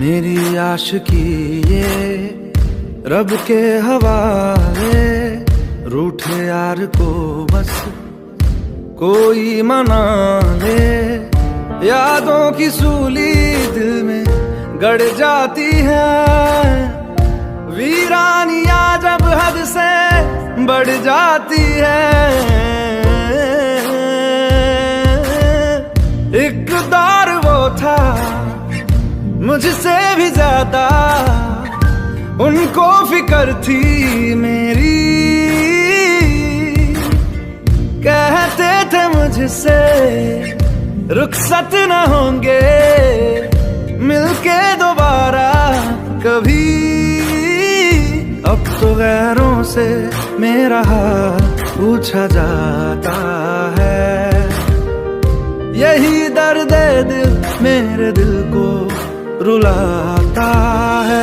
मेरी आशिकी ये रब के हवाले, रूठे यार को बस कोई मना ले। यादों की सूली दिल में गड़ जाती है, वीरानियां जब हद से बढ़ जाती है। एक दौर वो था मुझसे भी ज्यादा, उनको फिक्र थी मेरी। कहते थे मुझसे रुखसत न होंगे मिलके दोबारा कभी। अब तो गैरों से मेरा हाल पूछा जाता है, यही दर्द दिल मेरे दिल को रुलाता है।